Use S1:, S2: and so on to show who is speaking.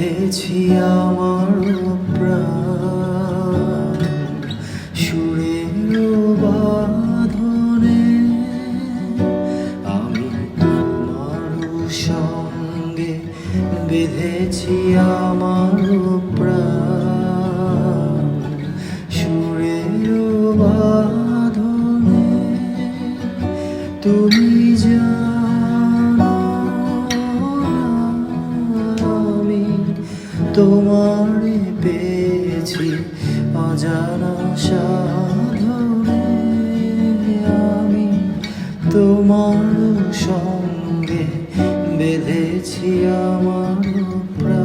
S1: বেঁধেছি আমার প্রাণ সুরের বাঁধনে। আমি তোমার সঙ্গে বেঁধেছি আমার প্রাণ সুরের বাঁধনে। তুমি জানো আমি তোমারে পেয়েছি অজানা সাধনে। আমি তোমার সঙ্গে বেঁধেছি আমার প্রাণ।